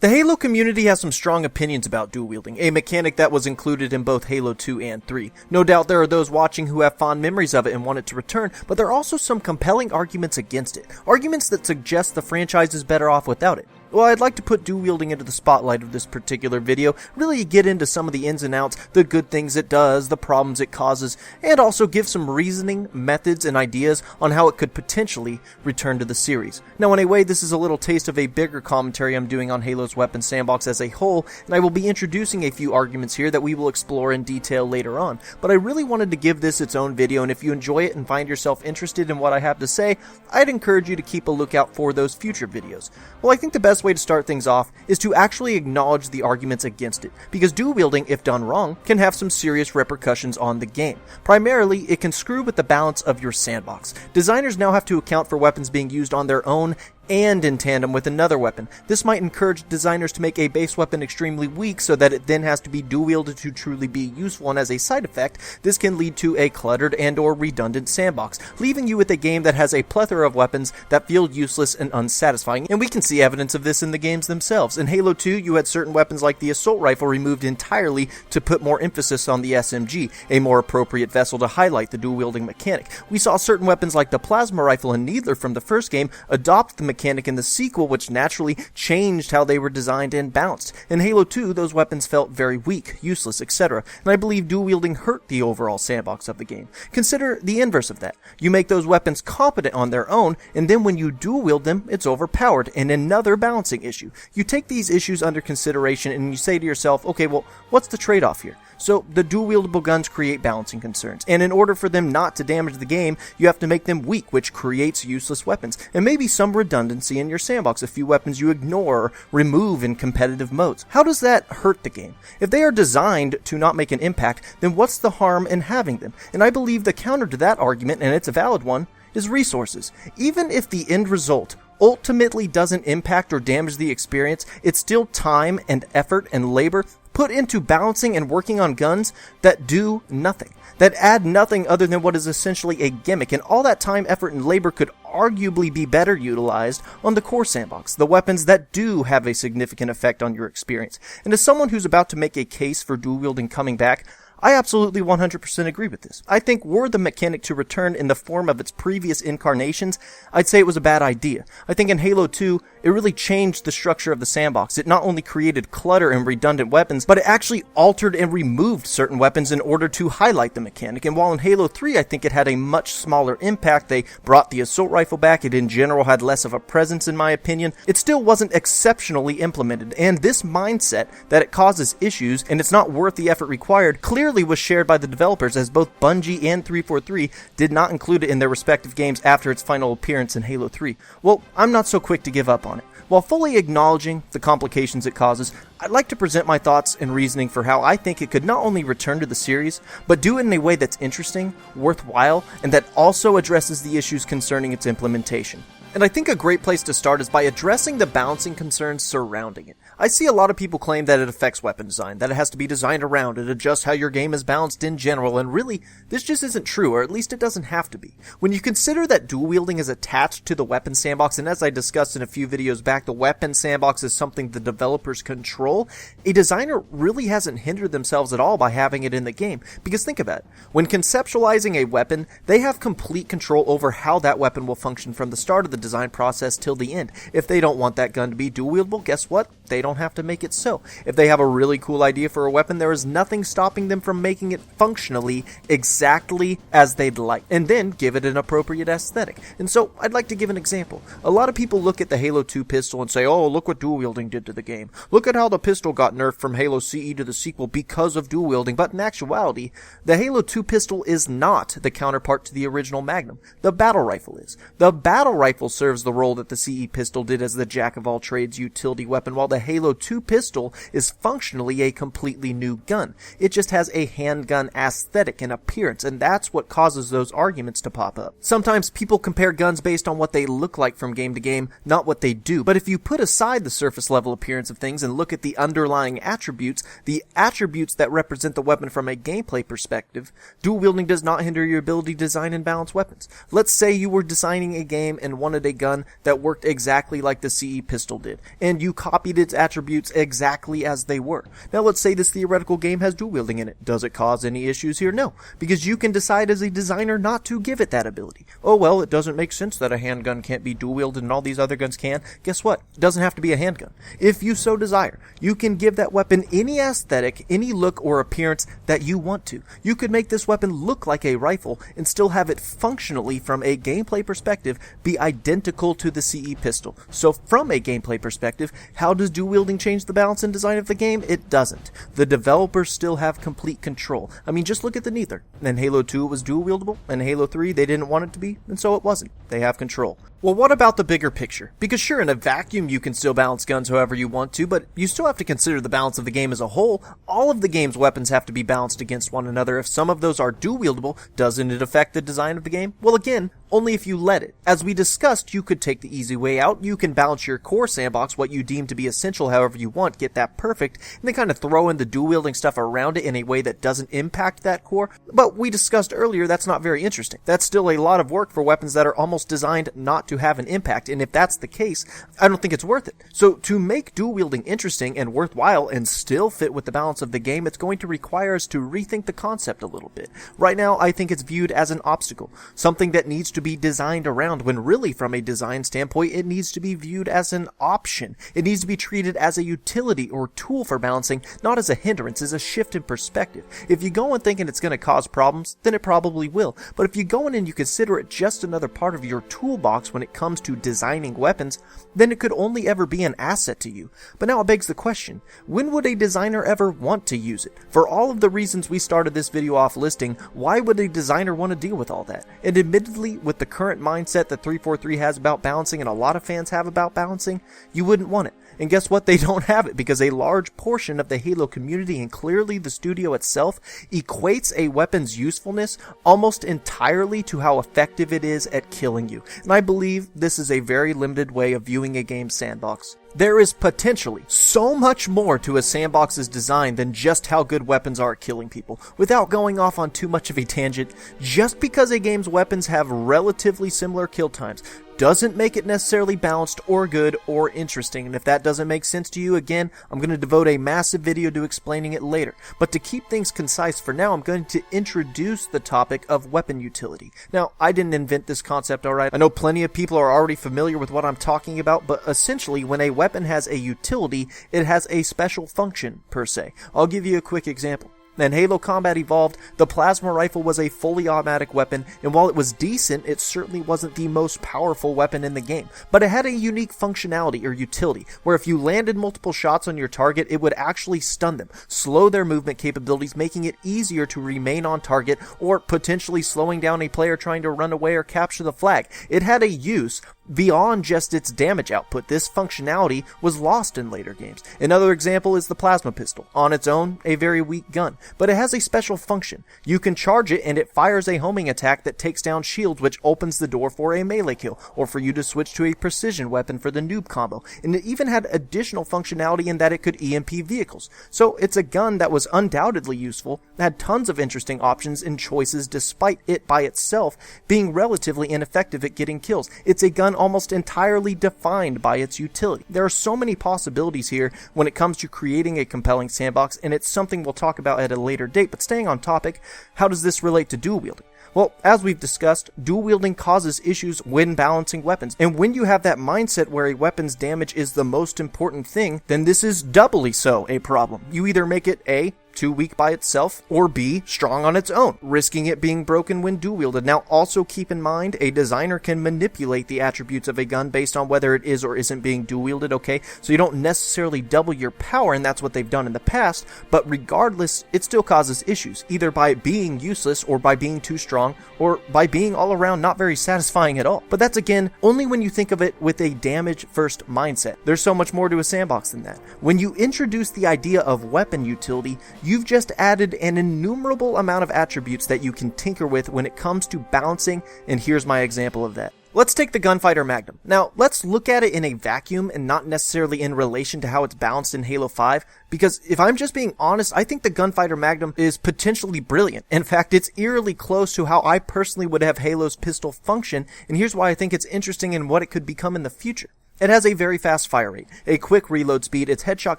The Halo community has some strong opinions about dual wielding, a mechanic that was included in both Halo 2 and 3. No doubt there are those watching who have fond memories of it and want it to return, but there are also some compelling arguments against it. Arguments that suggest the franchise is better off without it. Well, I'd like to put dual wielding into the spotlight of this particular video, really get into some of the ins and outs, the good things it does, the problems it causes, and also give some reasoning, methods, and ideas on how it could potentially return to the series. Now, in a way, this is a little taste of a bigger commentary I'm doing on Halo's weapons sandbox as a whole, and I will be introducing a few arguments here that we will explore in detail later on. But I really wanted to give this its own video, and if you enjoy it and find yourself interested in what I have to say, I'd encourage you to keep a lookout for those future videos. Well, I think the best way to start things off is to actually acknowledge the arguments against it, because dual wielding, if done wrong, can have some serious repercussions on the game. Primarily, it can screw with the balance of your sandbox. Designers now have to account for weapons being used on their own and in tandem with another weapon. This might encourage designers to make a base weapon extremely weak so that it then has to be dual wielded to truly be useful, and as a side effect, this can lead to a cluttered and or redundant sandbox, leaving you with a game that has a plethora of weapons that feel useless and unsatisfying, and we can see evidence of this in the games themselves. In Halo 2, you had certain weapons like the assault rifle removed entirely to put more emphasis on the SMG, a more appropriate vessel to highlight the dual wielding mechanic. We saw certain weapons like the plasma rifle and Needler from the first game adopt the mechanic in the sequel, which naturally changed how they were designed and balanced. In Halo 2, those weapons felt very weak, useless, etc., and I believe dual wielding hurt the overall sandbox of the game. Consider the inverse of that. You make those weapons competent on their own, and then when you dual wield them, it's overpowered, and another balancing issue. You take these issues under consideration and you say to yourself, okay, well, what's the trade-off here? So, the dual-wieldable guns create balancing concerns, and in order for them not to damage the game, you have to make them weak, which creates useless weapons, and maybe some redundancy in your sandbox, a few weapons you ignore or remove in competitive modes. How does that hurt the game? If they are designed to not make an impact, then what's the harm in having them? And I believe the counter to that argument, and it's a valid one, is resources. Even if the end result ultimately doesn't impact or damage the experience, it's still time and effort and labor put into balancing and working on guns that do nothing, that add nothing other than what is essentially a gimmick, and all that time, effort, and labor could arguably be better utilized on the core sandbox, the weapons that do have a significant effect on your experience. And as someone who's about to make a case for dual wielding coming back, I absolutely 100% agree with this. I think were the mechanic to return in the form of its previous incarnations, I'd say it was a bad idea. I think in Halo 2, it really changed the structure of the sandbox. It not only created clutter and redundant weapons, but it actually altered and removed certain weapons in order to highlight the mechanic. And while in Halo 3, I think it had a much smaller impact, they brought the assault rifle back, it in general had less of a presence in my opinion, it still wasn't exceptionally implemented. And this mindset that it causes issues and it's not worth the effort required clearly was shared by the developers, as both Bungie and 343 did not include it in their respective games after its final appearance in Halo 3. Well, I'm not so quick to give up on it. While fully acknowledging the complications it causes, I'd like to present my thoughts and reasoning for how I think it could not only return to the series, but do it in a way that's interesting, worthwhile, and that also addresses the issues concerning its implementation. And I think a great place to start is by addressing the balancing concerns surrounding it. I see a lot of people claim that it affects weapon design, that it has to be designed around it, adjust how your game is balanced in general, and really, this just isn't true, or at least it doesn't have to be. When you consider that dual wielding is attached to the weapon sandbox, and as I discussed in a few videos back, the weapon sandbox is something the developers control, a designer really hasn't hindered themselves at all by having it in the game. Because think about it, when conceptualizing a weapon, they have complete control over how that weapon will function from the start of the design process till the end. If they don't want that gun to be dual wieldable, guess what? They don't have to make it so. If they have a really cool idea for a weapon, there is nothing stopping them from making it functionally exactly as they'd like, and then give it an appropriate aesthetic. And so, I'd like to give an example. A lot of people look at the Halo 2 pistol and say, oh, look what dual wielding did to the game. Look at how the pistol got nerfed from Halo CE to the sequel because of dual wielding, but in actuality, the Halo 2 pistol is not the counterpart to the original Magnum. The battle rifle is. The battle rifle serves the role that the CE pistol did as the jack-of-all-trades utility weapon, while the Halo 2 pistol is functionally a completely new gun. It just has a handgun aesthetic and appearance, and that's what causes those arguments to pop up. Sometimes people compare guns based on what they look like from game to game, not what they do. But if you put aside the surface level appearance of things and look at the underlying attributes, the attributes that represent the weapon from a gameplay perspective, dual wielding does not hinder your ability to design and balance weapons. Let's say you were designing a game and wanted a gun that worked exactly like the CE pistol did, and you copied it its attributes exactly as they were. Now let's say this theoretical game has dual wielding in it. Does it cause any issues here? No, because you can decide as a designer not to give it that ability. Oh well, it doesn't make sense that a handgun can't be dual wielded and all these other guns can. Guess what? It doesn't have to be a handgun. If you so desire, you can give that weapon any aesthetic, any look or appearance that you want to. You could make this weapon look like a rifle and still have it functionally from a gameplay perspective be identical to the CE pistol. So from a gameplay perspective, how does dual wielding change the balance and design of the game? It doesn't. The developers still have complete control. I mean, just look at the Neither. In Halo 2 it was dual wieldable, and Halo 3 they didn't want it to be, and so it wasn't. They have control. Well, what about the bigger picture? Because sure, in a vacuum you can still balance guns however you want to, but you still have to consider the balance of the game as a whole. All of the game's weapons have to be balanced against one another. If some of those are dual wieldable, doesn't it affect the design of the game? Well, again, only if you let it. As we discussed, you could take the easy way out. You can balance your core sandbox, what you deem to be essential however you want, get that perfect, and then kind of throw in the dual wielding stuff around it in a way that doesn't impact that core. But we discussed earlier that's not very interesting. That's still a lot of work for weapons that are almost designed not to have an impact, and if that's the case, I don't think it's worth it. So to make dual wielding interesting and worthwhile and still fit with the balance of the game, it's going to require us to rethink the concept a little bit. Right now, I think it's viewed as an obstacle, something that needs to be designed around, when really from a design standpoint, it needs to be viewed as an option. It needs to be treated as a utility or tool for balancing, not as a hindrance, as a shift in perspective. If you go in thinking it's going to cause problems, then it probably will. But if you go in and you consider it just another part of your toolbox when it comes to designing weapons, then it could only ever be an asset to you. But now it begs the question, when would a designer ever want to use it? For all of the reasons we started this video off listing, why would a designer want to deal with all that? And admittedly, with the current mindset that 343 has about balancing and a lot of fans have about balancing, you wouldn't want it. And guess what? They don't have it, because a large portion of the Halo community, and clearly the studio itself, equates a weapon's usefulness almost entirely to how effective it is at killing you. And I believe this is a very limited way of viewing a game's sandbox. There is potentially so much more to a sandbox's design than just how good weapons are at killing people. Without going off on too much of a tangent, just because a game's weapons have relatively similar kill times doesn't make it necessarily balanced or good or interesting. And if that doesn't make sense to you, again, I'm going to devote a massive video to explaining it later. But to keep things concise for now, I'm going to introduce the topic of weapon utility. Now, I didn't invent this concept, alright? I know plenty of people are already familiar with what I'm talking about, but essentially, when a weapon has a utility, it has a special function, per se. I'll give you a quick example. In Halo Combat Evolved, the plasma rifle was a fully automatic weapon, and while it was decent, it certainly wasn't the most powerful weapon in the game. But it had a unique functionality or utility, where if you landed multiple shots on your target, it would actually stun them, slow their movement capabilities, making it easier to remain on target, or potentially slowing down a player trying to run away or capture the flag. It had a use beyond just its damage output. This functionality was lost in later games. Another example is the plasma pistol. On its own, a very weak gun, but it has a special function. You can charge it and it fires a homing attack that takes down shields, which opens the door for a melee kill, or for you to switch to a precision weapon for the noob combo. And it even had additional functionality in that it could EMP vehicles. So it's a gun that was undoubtedly useful, had tons of interesting options and choices despite it by itself being relatively ineffective at getting kills. It's a gun almost entirely defined by its utility. There are so many possibilities here when it comes to creating a compelling sandbox, and it's something we'll talk about at a later date. But staying on topic, how does this relate to dual wielding? Well, as we've discussed, dual wielding causes issues when balancing weapons. And when you have that mindset where a weapon's damage is the most important thing, then this is doubly so a problem. You either make it A, too weak by itself, or B, strong on its own, risking it being broken when dual wielded. Now, also keep in mind, a designer can manipulate the attributes of a gun based on whether it is or isn't being dual wielded, okay? So you don't necessarily double your power, and that's what they've done in the past, but regardless, it still causes issues, either by being useless, or by being too strong, or by being all around not very satisfying at all. But that's, again, only when you think of it with a damage-first mindset. There's so much more to a sandbox than that. When you introduce the idea of weapon utility, you've just added an innumerable amount of attributes that you can tinker with when it comes to balancing, and here's my example of that. Let's take the Gunfighter Magnum. Now, let's look at it in a vacuum and not necessarily in relation to how it's balanced in Halo 5, because if I'm just being honest, I think the Gunfighter Magnum is potentially brilliant. In fact, it's eerily close to how I personally would have Halo's pistol function, and here's why I think it's interesting and what it could become in the future. It has a very fast fire rate, a quick reload speed, it's headshot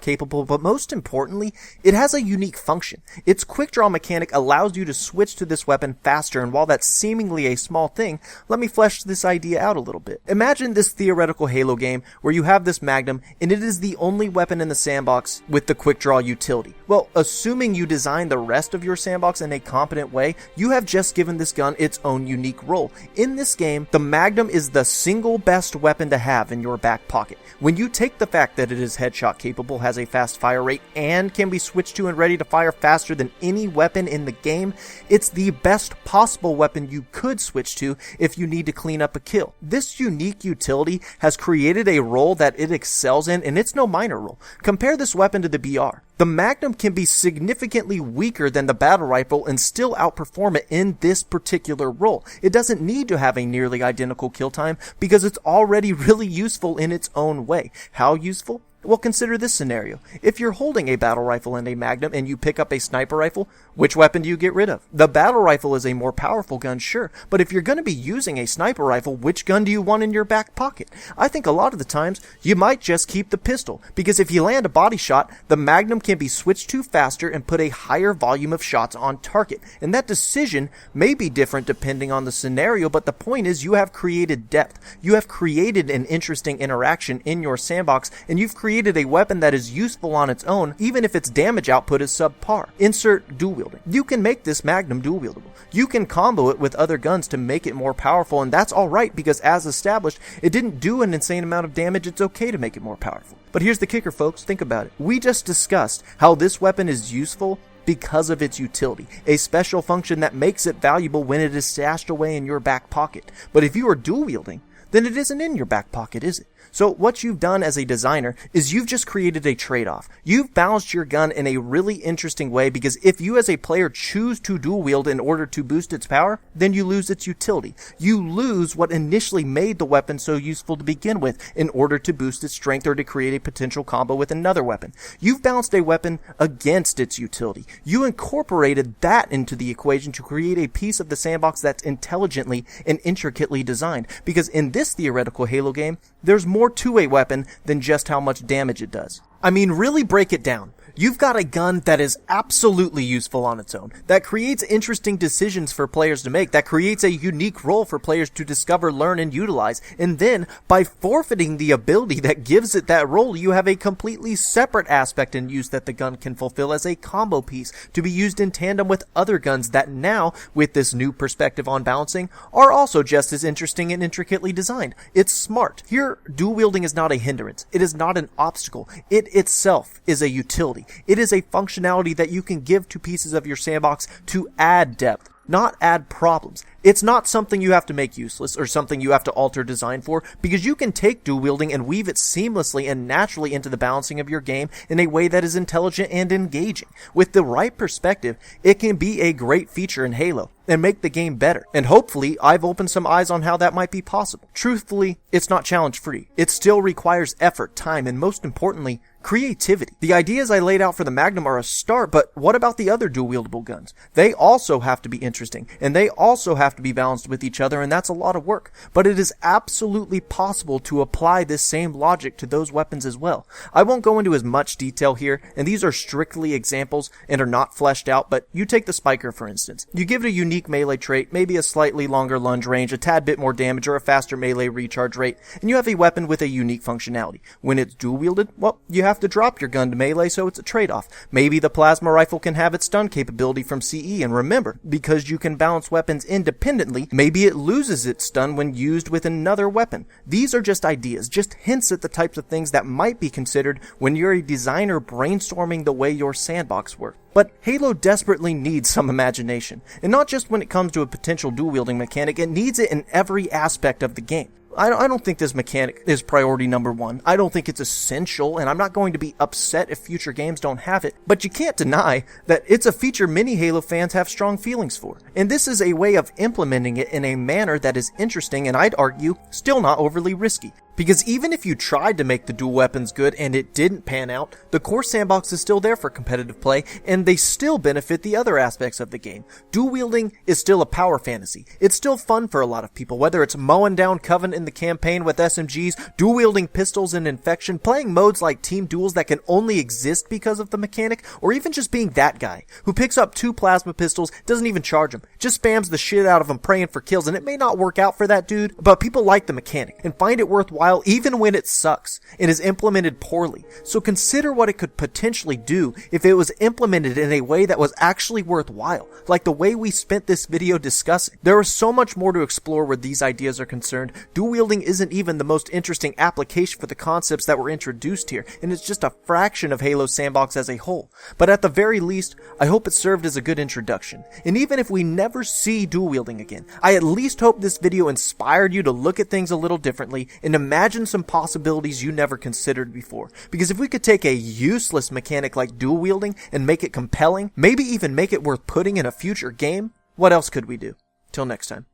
capable, but most importantly, it has a unique function. Its quick draw mechanic allows you to switch to this weapon faster, and while that's seemingly a small thing, let me flesh this idea out a little bit. Imagine this theoretical Halo game where you have this Magnum, and it is the only weapon in the sandbox with the quick draw utility. Well, assuming you design the rest of your sandbox in a competent way, you have just given this gun its own unique role. In this game, the Magnum is the single best weapon to have in your back pocket. When you take the fact that it is headshot capable, has a fast fire rate, and can be switched to and ready to fire faster than any weapon in the game, it's the best possible weapon you could switch to if you need to clean up a kill. This unique utility has created a role that it excels in, and it's no minor role. Compare this weapon to the BR. The Magnum can be significantly weaker than the battle rifle and still outperform it in this particular role. It doesn't need to have a nearly identical kill time because it's already really useful in its own way. How useful? Well, consider this scenario. If you're holding a battle rifle and a Magnum and you pick up a sniper rifle, which weapon do you get rid of? The battle rifle is a more powerful gun, sure, but if you're going to be using a sniper rifle, which gun do you want in your back pocket? I think a lot of the times you might just keep the pistol, because if you land a body shot, the Magnum can be switched to faster and put a higher volume of shots on target. And that decision may be different depending on the scenario, but the point is you have created depth. You have created an interesting interaction in your sandbox, and you've created a weapon that is useful on its own, even if its damage output is subpar. Insert dual-wielding. You can make this Magnum dual-wieldable. You can combo it with other guns to make it more powerful, and that's alright because as established, it didn't do an insane amount of damage, it's okay to make it more powerful. But here's the kicker, folks, think about it. We just discussed how this weapon is useful because of its utility, a special function that makes it valuable when it is stashed away in your back pocket. But if you are dual-wielding, then it isn't in your back pocket, is it? So what you've done as a designer is you've just created a trade-off. You've balanced your gun in a really interesting way, because if you as a player choose to dual wield in order to boost its power, then you lose its utility. You lose what initially made the weapon so useful to begin with in order to boost its strength or to create a potential combo with another weapon. You've balanced a weapon against its utility. You incorporated that into the equation to create a piece of the sandbox that's intelligently and intricately designed, because in this theoretical Halo game, there's more to a weapon than just how much damage it does. I mean, really break it down. You've got a gun that is absolutely useful on its own, that creates interesting decisions for players to make, that creates a unique role for players to discover, learn, and utilize, and then, by forfeiting the ability that gives it that role, you have a completely separate aspect and use that the gun can fulfill as a combo piece to be used in tandem with other guns that now, with this new perspective on balancing, are also just as interesting and intricately designed. It's smart. Here, dual wielding is not a hindrance. It is not an obstacle. It itself is a utility. It is a functionality that you can give to pieces of your sandbox to add depth, not add problems. It's not something you have to make useless or something you have to alter design for, because you can take dual wielding and weave it seamlessly and naturally into the balancing of your game in a way that is intelligent and engaging. With the right perspective, it can be a great feature in Halo and make the game better. And hopefully, I've opened some eyes on how that might be possible. Truthfully, it's not challenge free. It still requires effort, time, and most importantly, creativity. The ideas I laid out for the Magnum are a start, but what about the other dual-wieldable guns? They also have to be interesting, and they also have to be balanced with each other, and that's a lot of work. But it is absolutely possible to apply this same logic to those weapons as well. I won't go into as much detail here, and these are strictly examples and are not fleshed out, but you take the Spiker for instance. You give it a unique melee trait, maybe a slightly longer lunge range, a tad bit more damage, or a faster melee recharge rate, and you have a weapon with a unique functionality. When it's dual-wielded, well, you have to drop your gun to melee, so it's a trade-off. Maybe the plasma rifle can have its stun capability from CE, and remember, because you can balance weapons independently, maybe it loses its stun when used with another weapon. These are just ideas, just hints at the types of things that might be considered when you're a designer brainstorming the way your sandbox works. But Halo desperately needs some imagination, and not just when it comes to a potential dual-wielding mechanic, it needs it in every aspect of the game. I don't think this mechanic is priority number one. I don't think it's essential, and I'm not going to be upset if future games don't have it. But you can't deny that it's a feature many Halo fans have strong feelings for. And this is a way of implementing it in a manner that is interesting and I'd argue still not overly risky. Because even if you tried to make the dual weapons good and it didn't pan out, the core sandbox is still there for competitive play, and they still benefit the other aspects of the game. Dual wielding is still a power fantasy. It's still fun for a lot of people, whether it's mowing down Coven in the campaign with SMGs, dual wielding pistols in Infection, playing modes like team duels that can only exist because of the mechanic, or even just being that guy who picks up 2 plasma pistols, doesn't even charge them, just spams the shit out of them praying for kills, and it may not work out for that dude, but people like the mechanic and find it worthwhile even when it sucks and is implemented poorly. So consider what it could potentially do if it was implemented in a way that was actually worthwhile, like the way we spent this video discussing. There is so much more to explore where these ideas are concerned. Dual wielding isn't even the most interesting application for the concepts that were introduced here, and it's just a fraction of Halo's sandbox as a whole. But at the very least, I hope it served as a good introduction. And even if we never see dual wielding again, I at least hope this video inspired you to look at things a little differently and imagine some possibilities you never considered before. Because if we could take a useless mechanic like dual wielding and make it compelling, maybe even make it worth putting in a future game, what else could we do? Till next time.